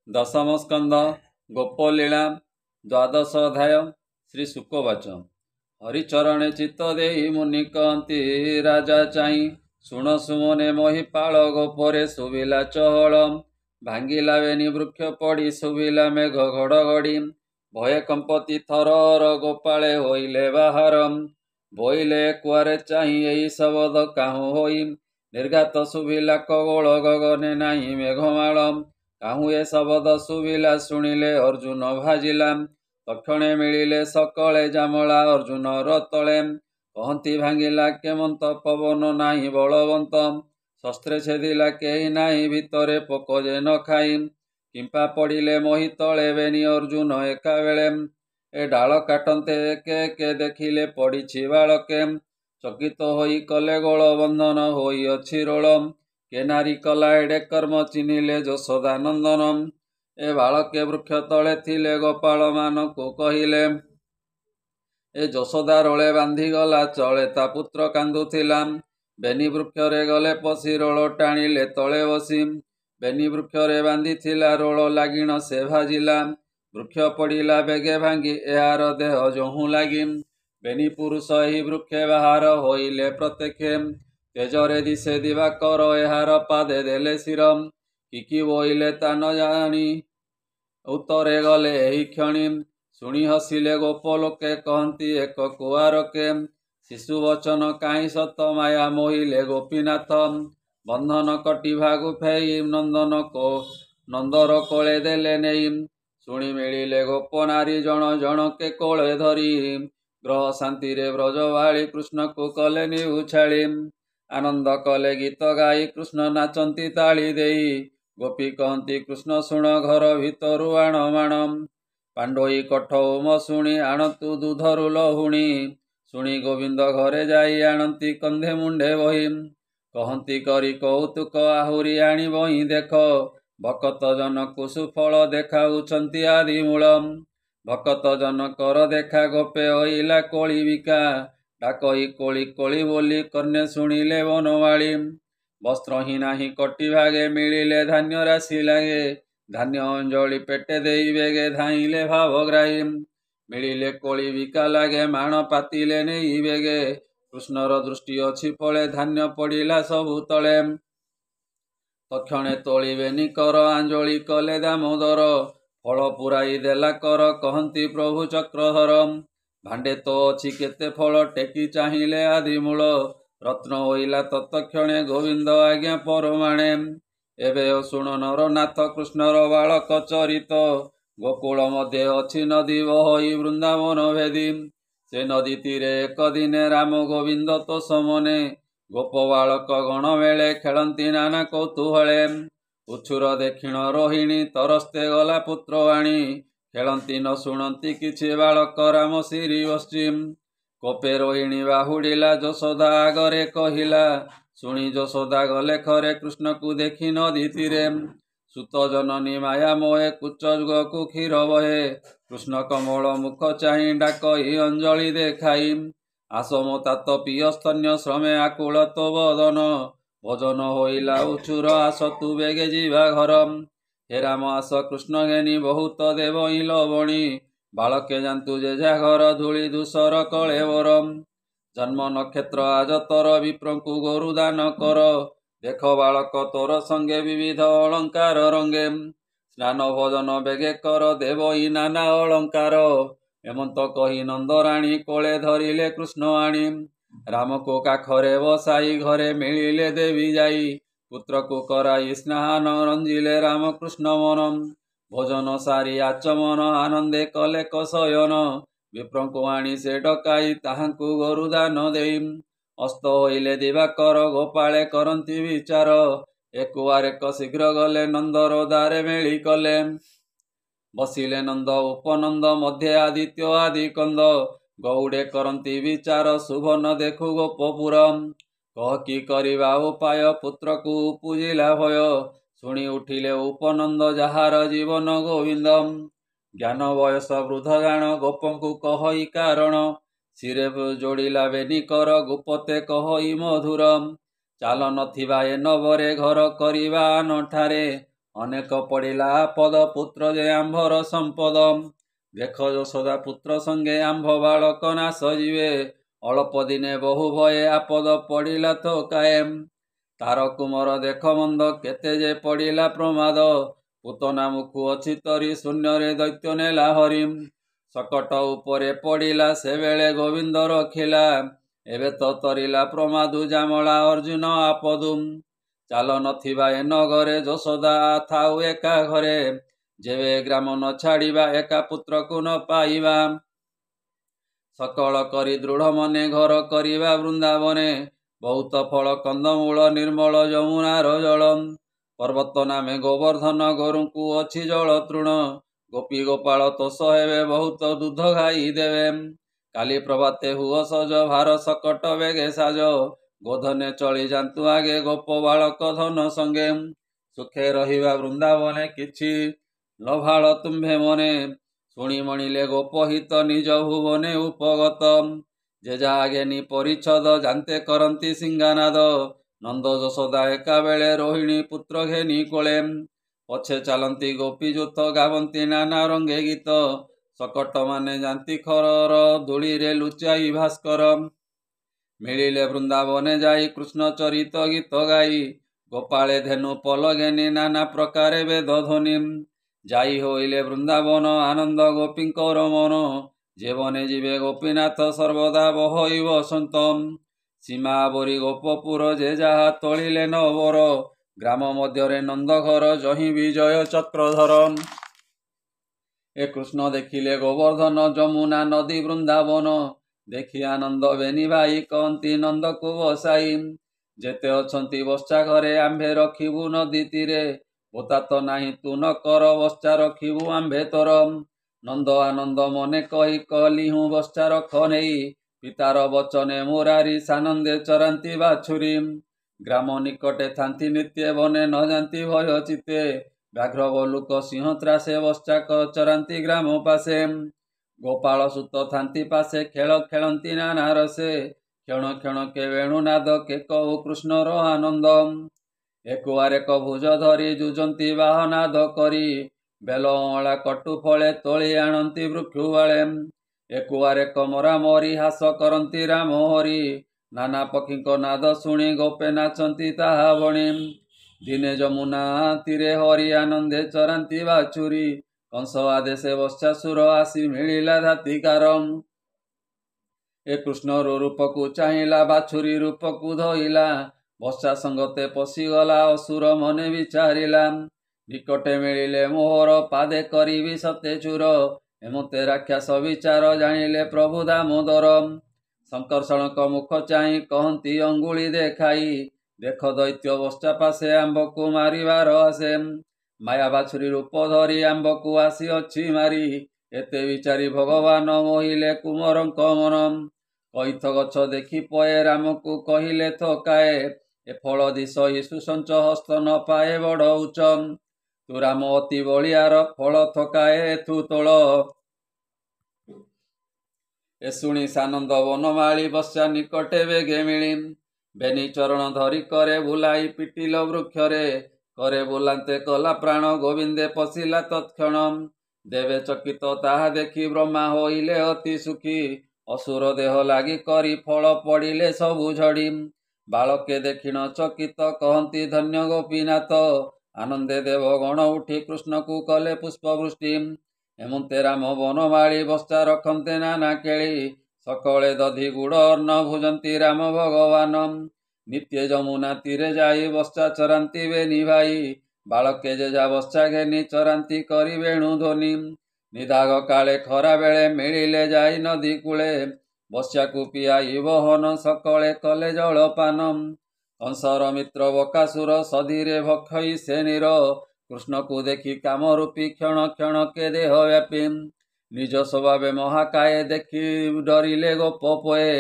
दशम स्कंद गोपलीला द्वादश अध्याय श्री शुकवाच। हरिचरणे चित्त देई मुनि कहती राजा चाई शुण सुमने महिपाल गोपरे शुभिला चहल भांगिला बेनी वृक्ष पड़ी शुभिला मेघ घड़घड़ी भये कंपति थरहर गोपाले होइले बाहर बोइले कुआरे चाही एई शबद काहू होई निर्घात शुभिला खगोल गगने नाही मेघमाल काहू ए शबद शुभिला शुणिले अर्जुन भाजिला तक्षणे मिलिले सकले जामला अर्जुन रतले कहती भांगिला केमंत पवन नाही बलवंत शस्त्रे छेदिला केही नाही भितरे पोक जे न खाई किंपा पड़िले मोहि तले बेनी अर्जुन एका बेले ए डाल काटन्ते एके एके देखिले पड़िछि बालके चकित होई कले गोल बंधन होई अछि रोल के नारी कला एडे कर्म चिन्हिले यशोदा नंदन ए बालके वृक्ष तले थिले गोपाल मानकु कहिले ए यशोदा रोले बांधी गला चले ता पुत्र कांदुथिला बेनी वृक्षरे गले पशी रोल टाणिले तले बसी बेनी वृक्षरे बांधिथिला रोल लागिण से भाजिला वृक्ष पड़िला बेगे भांगी एहार देह जोहू लागी बेनी पुरुष ही वृक्षे बाहार होइले प्रत्यक्षे तेजरे दिशे दिवाकर एहार पादे देले शिर किकी बोइले ता न जानी उत्तरे गले एही क्षणी शुणी हसिले गोप लोके कहती एक कुआरके शिशु वचन काहीं सत माया मोहिले गोपीनाथ बंधन कटी भागु फेई नंदन को नंदर कोले देले नेई शुणी मिलिले गोप नारी जण जणके कोले धरी ग्रह शांति रे ब्रजवाली कृष्ण को कले निउछाली आनंद कले गीत गाई कृष्ण नाचंती ताली देई गोपी कहती कृष्ण शुण घर भितरु आण माण पांडोई कठौम शुणी आणतु दूधरु लहुणी शुणी गोविंद घरे जाई आणती कंधे मुंडे बही कहती करी कौतुक आहुरी आणी बही देख भकत जनकु सुफल देखाउछंती आदि मूल भकत जनकर देखा गोपे होइला कोली बिका डाकई कोली कोली बोली कन्या शुणिले बनवाली वस्त्र ही नाही कटी भागे मिलिले धान्य राशि लागे धान्य अंजलि पेटे देई बेगे धाइले भावग्राही मिलिले कोली बिका लागे माण पातिले नेई बेगे कृष्णर दृष्टि अछि फले धान्य पड़िला सबु तले तक्षणे तोलिबेनी कर आंजलि कले दामोदर फल पुराई देला कर कहती प्रभु चक्रधर भांडे तो अछि केते फल टेकी चाहिले आदि मूल रत्न होइला तत्क्षणे गोविंद आज्ञा परमाणे एबे शुण नरनाथ कृष्णर बालक चरित गोकुल मध्य अछि नदी बहई वृंदावन भेदी से नदी तीरे एक दिने राम गोविंद तो समने गोप बालक गण मेले खेलती नाना कौतूहले उछुर देखिण रोहिणी तरस्ते गला पुत्रवाणी खेलती न शुणती किछि बालक राम श्री पश्चिम कोपे रोहिणी बाहुडिला यशोदा आगरे कहिला शुणी यशोदा गले खरे कृष्ण को देखी नदी तीरे सुत जननी माया मोहे कुच जुग को क्षीर बहे कृष्ण कमल मुख चाहि डाकई अंजलि देखाई आसम तात पिय स्तन्य श्रमे आकुल तो बदन भजन होइला उचुर आस तु बेगे जीवा घर हे राम आस कृष्ण घेनी बहुत देव लवणी बालके जान्तु जेझा घर धूଳି धूसर कलेवर जन्म नक्षत्र आज तर विप्रंकु गोरु दान कर देख बालक तोर संगे विविध अलंकार रंगे स्नान भोजन बेगे कर देवई नाना अलंकार एमंत कही नंदराणी कोले धरिले कृष्ण आणी राम को काखरे बसाई घरे मिलिले देवी जाई पुत्र को कराई स्नान रंजिले राम कृष्ण मन भोजन सारी आचमन आनंदे कले कसयन विप्रंकु आणी से डकाई ताहांकु गोरुदान देई अस्त होइले दिवाकर गोपाळे करंती विचार एकुआर एक शीघ्र गले नंदर दारे मेली कले बसिले नंद उपनंद मध्य आदित्य आदि कंद गौड़े करंती विचार शुभ न देखु गोपपुर कह कि करिबा उपाय पुत्र को पूजिला भय शुणी उठिले उपनंद जाहार जीवन गोविंद ज्ञान बयस वृद्ध गाण गोपंकु कहई कारण सिरे जोड़िला बेनी कर गुपते कहई मधुर चाल नथिबा ए नवरे घर करिबा नठारे ଅନେକ ପଡ଼ିଲା ପଦ ପୁତ୍ର ଯେ ଆମ୍ଭର ସମ୍ପଦ। ଦେଖ ଯଶୋଦା ପୁତ୍ର ସଙ୍ଗେ ଆମ୍ଭ ବାଳକ ନାଶ ଯିବେ। ଅଳ୍ପ ଦିନେ ବହୁ ଭଏ ଆପଦ ପଡ଼ିଲା ତ କାଏମ। ତାର କୁମର ଦେଖ ମନ୍ଦ କେତେ ଯେ ପଡ଼ିଲା ପ୍ରମାଦ। ପୁତନା ମୁଖୁ ଅଛି ତରି ଶୂନ୍ୟରେ ଦୈତ୍ୟ ନେଲା ହରିମ। ସକଟ ଉପରେ ପଡ଼ିଲା ସେବେଳେ ଗୋବିନ୍ଦ ରଖିଲା। ଏବେ ତ ତରିଲା ପ୍ରମାଦୁ ଜାମଳା ଅର୍ଜୁନ ଆପଦୁ। ଚାଲ ନଥିବା ଏ ନଗରେ ଯଶୋଦା ଥାଉ ଏକା ଘରେ। ଯେବେ ଗ୍ରାମ ନ ଛାଡ଼ିବା ଏକା ପୁତ୍ରକୁ ନ ପାଇବା। ସକଳ କରି ଦୃଢ଼ ମନେ ଘର କରିବା ବୃନ୍ଦାବନେ। ବହୁତ ଫଳ କନ୍ଦମୂଳ ନିର୍ମଳ ଯମୁନାର ଜଳ। ପର୍ବତ ନାମେ ଗୋବର୍ଦ୍ଧନ ଗୋରୁଙ୍କୁ ଅଛି ଜଳ ତୃଣ। ଗୋପୀ ଗୋପାଳ ତୋଷ ହେବେ ବହୁତ ଦୁଧ ଖାଇ ଦେବେ। କାଲି ପ୍ରଭାତେ ହୁଅ ସଜ ଭାର ସକଟ ବେଗେ ସାଜ। ଗୋଧନେ ଚଳି ଯାନ୍ତୁ ଆଗେ ଗୋପ ବାଳକ ଧନ ସଙ୍ଗେ। ସୁଖେ ରହିବା ବୃନ୍ଦାବନେ କିଛି ଲଭାଳ ତୁମ୍ଭେ ମନେ। ଶୁଣି ମଣିଲେ ଗୋପ ହିତ ନିଜ ଭୁବନେ ଉପଗତ। ଯେ ଯାହା ଘେନି ପରିଚ୍ଛଦ ଜାନ୍ତେ କରନ୍ତି ସିଂହାନାଦ। ନନ୍ଦ ଯଶୋଦା ଏକା ବେଳେ ରୋହିଣୀ ପୁତ୍ର ଘେନି କୋଳେ। ପଛେ ଚାଲନ୍ତି ଗୋପୀ ଯୂଥ ଗାବନ୍ତି ନାନା ରଙ୍ଗେ ଗୀତ। ସକଟ ମାନେ ଯାନ୍ତି ଖରର ଧୂଳିରେ ଲୁଚାଇ ଭାସ୍କର। ମିଳିଲେ ବୃନ୍ଦାବନେ ଯାଇ କୃଷ୍ଣ ଚରିତ ଗୀତ ଗାଇ। ଗୋପାଳେ ଧେନୁ ପଲ ଘେନି ନାନା ପ୍ରକାରେ ବେଦ ଧ୍ୱନି। ଯାଇ ହୋଇଲେ ବୃନ୍ଦାବନ ଆନନ୍ଦ ଗୋପୀଙ୍କର ମନ। ଜୀବନେ ଯିବେ ଗୋପୀନାଥ ସର୍ବଦା ବହଇବ ସନ୍ତ। ସୀମା ଆବରି ଗୋପପୁର ଯେ ଯାହା ତୋଳିଲେ ନବର। ଗ୍ରାମ ମଧ୍ୟରେ ନନ୍ଦଘର ଯହିଁ ବିଜୟ ଚକ୍ରଧର। ଏ କୃଷ୍ଣ ଦେଖିଲେ ଗୋବର୍ଦ୍ଧନ ଯମୁନା ନଦୀ ବୃନ୍ଦାବନ। ଦେଖି ଆନନ୍ଦ ବେନି ଭାଇ କହନ୍ତି ନନ୍ଦକୁ ବସାଇ। ଯେତେ ଅଛନ୍ତି ବତ୍ସା ଘରେ ଆମ୍ଭେ ରଖିବୁ ନଦୀ ତୀରେ। ପୋତା ତ ନାହିଁ ତୁ ନ କର ବତ୍ସା ରଖିବୁ ଆମ୍ଭେ ତୋର। ନନ୍ଦ ଆନନ୍ଦ ମନେ କହି କଲିହୁଁ ବତ୍ସା ରଖ ନେଇ। ପିତାର ବଚନେ ମୁରାରି ସାନନ୍ଦେ ଚରାନ୍ତି ବାଛୁରୀ। ଗ୍ରାମ ନିକଟେ ଥାନ୍ତି ନିତ୍ୟେ ବନେ ନ ଯାନ୍ତି ଭୟ ଚିତେ। ବ୍ୟାଘ୍ର ବଲୁକ ସିଂହ ତ୍ରାସେ ବତ୍ସା ଚରାନ୍ତି ଗ୍ରାମ ପାଶେ। ଗୋପାଳ ସୁତ ଥାନ୍ତି ପାଶେ ଖେଳ ଖେଳନ୍ତି ନାନା ରସେ। କ୍ଷଣ କ୍ଷଣକେ ବେଣୁନାଦ କେ କହୁ କୃଷ୍ଣର ଆନନ୍ଦ। ଏକୁଆର ଏକ ଭୁଜ ଧରି ଯୁଜନ୍ତି ବାହନାଦ କରି। ବେଲ ଅଁଳା କଟୁ ଫଳେ ତୋଳି ଆଣନ୍ତି ବୃକ୍ଷୁବାଳେ। ଏକୁଆର ଏକ ମରାମରି ହାସ କରନ୍ତି ରାମ ହରି। ନାନା ପକ୍ଷୀଙ୍କ ନାଦ ଶୁଣି ଗୋପେ ନାଚନ୍ତି ତାହା ବଣି। ଦିନେ ଯମୁନା ତୀରେ ହରି ଆନନ୍ଦେ ଚରାନ୍ତି ବାଛୁରୀ। କଂସ ଆଦେଶେ ବତ୍ସାସୁର ଆସି ମିଳିଲା ଧାତିକାର। ଏ କୃଷ୍ଣର ରୂପକୁ ଚାହିଁଲା ବାଛୁରୀ ରୂପକୁ ଧଇଲା। ବତ୍ସା ସଙ୍ଗତେ ପଶିଗଲା ଅସୁର ମନେ ବିଚାରିଲା। ନିକଟେ ମିଳିଲେ ମୋହର ପାଦେ କରିବି ସତେ ଚୁର। ଏମତେ ରାକ୍ଷସ ବିଚାର ଜାଣିଲେ ପ୍ରଭୁ ଦାମୋଦର। ଶଙ୍କର୍ଷଣଙ୍କ ମୁଖ ଚାହିଁ କହନ୍ତି ଅଙ୍ଗୁଳି ଦେଖାଇ। ଦେଖ ଦୈତ୍ୟ ବତ୍ସା ପାଶେ ଆମ୍ଭକୁ ମାରିବାର ଆସେ। ମାୟା ବାଛୁରୀ ରୂପ ଧରି ଆମ୍ଭକୁ ଆସିଅଛି ମାରି। ଏତେ ବିଚାରି ଭଗବାନ ମୋହିଲେ କୁମରଙ୍କ ମନ। କଇଥ ଗଛ ଦେଖି ପଏ ରାମକୁ କହିଲେ ଥକାଏ। ଏ ଫଳ ଦିଶଇ ସୁସଞ୍ଚ ହସ୍ତ ନ ପାଏ ବଡ଼ ଉଚ୍ଚ। ତୁ ରାମ ଅତି ବଳିଆର ଫଳ ଥକାଏ ଏଥୁ ତୋଳ। ଏ ଶୁଣି ସାନନ୍ଦ ବନମାଳି ବତ୍ସା ନିକଟେ ବେଗେ ମିଳି। ବେନି ଚରଣ ଧରି କରେ ବୁଲାଇ ପିଟିଲ ବୃକ୍ଷରେ। କରେ ବୁଲାନ୍ତେ କଲା ପ୍ରାଣ ଗୋବିନ୍ଦେ ପଶିଲା ତତ୍କ୍ଷଣ। ଦେବେ ଚକିତ ତାହା ଦେଖି ବ୍ରହ୍ମା ହୋଇଲେ ଅତି ସୁଖୀ। ଅସୁର ଦେହ ଲାଗି କରି ଫଳ ପଡ଼ିଲେ ସବୁ ଝଡ଼ି। ବାଳକେ ଦେଖିଣ ଚକିତ କହନ୍ତି ଧନ୍ୟ ଗୋପୀନାଥ। ଆନନ୍ଦେ ଦେବ ଗଣ ଉଠି କୃଷ୍ଣକୁ କଲେ ପୁଷ୍ପବୃଷ୍ଟି। ଏମନ୍ତେ ରାମ ବନମାଳି ବତ୍ସା ରଖନ୍ତେ ନାନା କେଳି। ସକଳେ ଦଧି ଗୁଡ଼ ଅନ୍ନ ଭୁଜନ୍ତି ରାମ ଭଗବାନ। ନିତ୍ୟ ଯମୁନା ତୀରେ ଯାଇ ବତ୍ସା ଚରାନ୍ତି ବେନି ଭାଇ। ବାଳକେ ଯେଝା ବତ୍ସା ଘେନି ଚରାନ୍ତି କରି ବେଣୁ ଧ୍ୱନି। ନିଦାଘ କାଳେ ଖରା ବେଳେ ମିଳିଲେ ଯାଇ ନଦୀ କୂଳେ। ବତ୍ସାକୁ ପିଆଇ ବହନ ସକଳେ କଲେ ଜଳପାନ। କଂସର ମିତ୍ର ବକାସୁର ସଧୀରେ ଭକ୍ଷଇ ସେ ନୀର। କୃଷ୍ଣକୁ ଦେଖି କାମରୂପୀ କ୍ଷଣ କ୍ଷଣକେ ଦେହ ବ୍ୟାପୀ। ନିଜ ସ୍ୱଭାବେ ମହାକାଏ ଦେଖି ଡରିଲେ ଗୋପ ପୋଏ।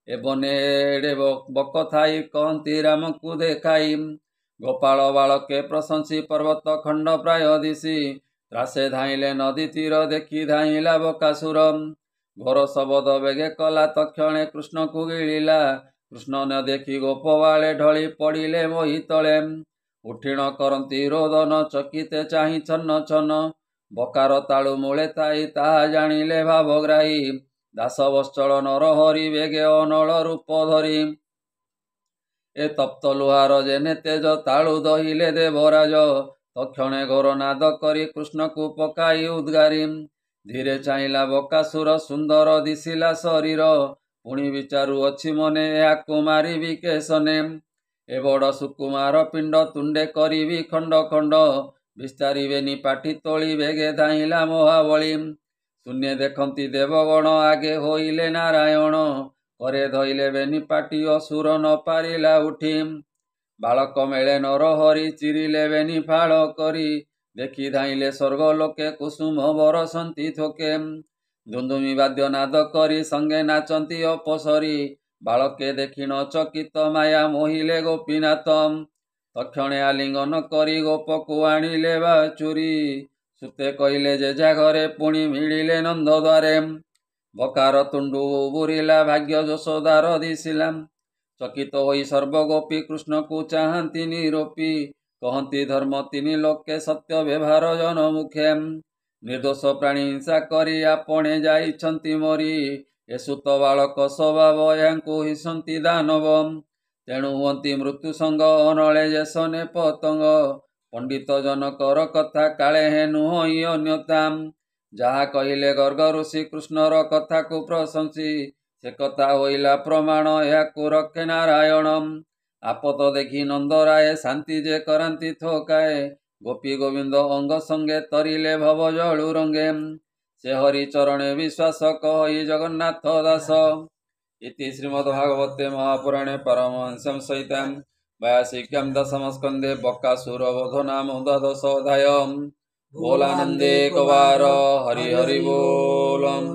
ଏ ବନେ ଏଡ଼େ ବକ ଥାଇ କହନ୍ତି ରାମକୁ ଦେଖାଇ। ଗୋପାଳ ବାଳକେ ପ୍ରଶଂସି ପର୍ବତ ଖଣ୍ଡ ପ୍ରାୟ ଦିଶି। ତ୍ରାସେ ଧାଇଁଲେ ନଦୀ ତୀର ଦେଖି ଧାଇଁଲା ବକାସୁର। ଘୋର ଶବଦ ବେଗେ କଲା ତକ୍ଷଣେ କୃଷ୍ଣକୁ ଗିଳିଲା। କୃଷ୍ଣ ନ ଦେଖି ଗୋପ ବାଳେ ଢଳି ପଡ଼ିଲେ ମୋହି ତଳେ। ଉଠିଣ କରନ୍ତି ରୋଦନ ଚକିତେ ଚାହିଁ ଛନ୍ନ ଛନ୍ନ ବକାର ତାଳୁ ମୂଳେ ଥାଇ ତାହା ଜାଣିଲେ ଭାବଗ୍ରାହୀ ଦାସ ବତ୍ସଳ ନରହରି ବେଗେ ଅନଳ ରୂପ ଧରି ଏ ତପ୍ତ ଲୁହାର ଯେନେ ତେଜ ତାଳୁ ଦହିଲେ ଦେବରାଜ ତକ୍ଷଣେ ଘୋର ନାଦ କରି କୃଷ୍ଣକୁ ପକାଇ ଉଦ୍ଗାରି ଧୀରେ ଚାହିଁଲା ବକାସୁର ସୁନ୍ଦର ଦିଶିଲା ଶରୀର ପୁଣି ବିଚାରୁ ଅଛି ମନେ ଏହାକୁ ମାରିବି କେଶନେ ଏ ବଡ଼ ସୁକୁମାର ପିଣ୍ଡ ତୁଣ୍ଡେ କରିବି ଖଣ୍ଡ ଖଣ୍ଡ ବିସ୍ତାରିବେନି ପାଟି ତୋଳି ବେଗେ ଧାଇଁଲା ମହାବଳୀ ଶୂନ୍ୟ ଦେଖନ୍ତି ଦେବଗଣ ଆଗେ ହୋଇଲେ ନାରାୟଣ ପରେ ଧଇଲେ ବେନି ପାଟି ଅସୁର ନ ପାରିଲା ଉଠି ବାଳକ ମେଳେ ନରହରି ଚିରିଲେ ବେନି ଫାଳ କରି ଦେଖି ଧାଇଁଲେ ସ୍ୱର୍ଗ ଲୋକେ କୁସୁମ ବରସନ୍ତି ଥୋକେ ଧୁନ୍ଦୁମି ବାଦ୍ୟ ନାଦ କରି ସଙ୍ଗେ ନାଚନ୍ତି ଅପସରି ବାଳକେ ଦେଖିଣ ଚକିତ ମାୟା ମୋହିଲେ ଗୋପୀନାଥ ତକ୍ଷଣେ ଆଲିଙ୍ଗନ କରି ଗୋପକୁ ଆଣିଲେ ବାଚୁରୀ ସୁତେ କହିଲେ ଯେଝା ଘରେ ପୁଣି ମିଳିଲେ ନନ୍ଦ ଦ୍ୱାରେ ବକାର ତୁଣ୍ଡୁ ବୁରିଲା ଭାଗ୍ୟ ଯଶୋଦାର ଦିଶିଲା ଚକିତ ହୋଇ ସର୍ବଗୋପୀ କୃଷ୍ଣକୁ ଚାହାନ୍ତି ନିରୋପି କହନ୍ତି ଧର୍ମ ତିନି ଲୋକେ ସତ୍ୟ ବ୍ୟବହାର ଜନମୁଖେ ନିର୍ଦ୍ଦୋଷ ପ୍ରାଣୀ ହିଂସା କରି ଆପଣେ ଯାଇଛନ୍ତି ମରି ଏ ସୁତ ବାଳକ ସ୍ୱଭାବ ଏହାଙ୍କୁ ହିସନ୍ତି ଦାନବ ତେଣୁ ହୁଅନ୍ତି ମୃତ୍ୟୁ ସଙ୍ଗ ଅନଳେ ଯେସନେ ପତଙ୍ଗ ପଣ୍ଡିତ ଜନକର କଥା କାଳେ ହେନୁ ହୋଇ ଅନ୍ୟତା ଯାହା କହିଲେ ଗର୍ଗ ଋଷି କୃଷ୍ଣର କଥାକୁ ପ୍ରଶଂସି ସେ କଥା ହୋଇଲା ପ୍ରମାଣ ଏହାକୁ ରଖେ ନାରାୟଣ ଆପତ ଦେଖି ନନ୍ଦରାଏ ଶାନ୍ତି ଯେ କରାନ୍ତି ଥୋକାଏ ଗୋପୀ ଗୋବିନ୍ଦ ଅଙ୍ଗ ସଙ୍ଗେ ତରିଲେ ଭବ ଜଳୁ ରଙ୍ଗେ ସେ ହରି ଚରଣେ ବିଶ୍ୱାସ କହି ଜଗନ୍ନାଥ ଦାସ ଇତି ଶ୍ରୀମଦ୍ଭାଗବତେ ମହାପୁରାଣେ ପରମହଂସ୍ୟାଂ ସହିତାଂ व्यासिक्यं दशमस्कन्धे बकासुरवधो नाम द्वादशोऽध्यायः बोलानन्दे कवार हरि हरि बोलम्।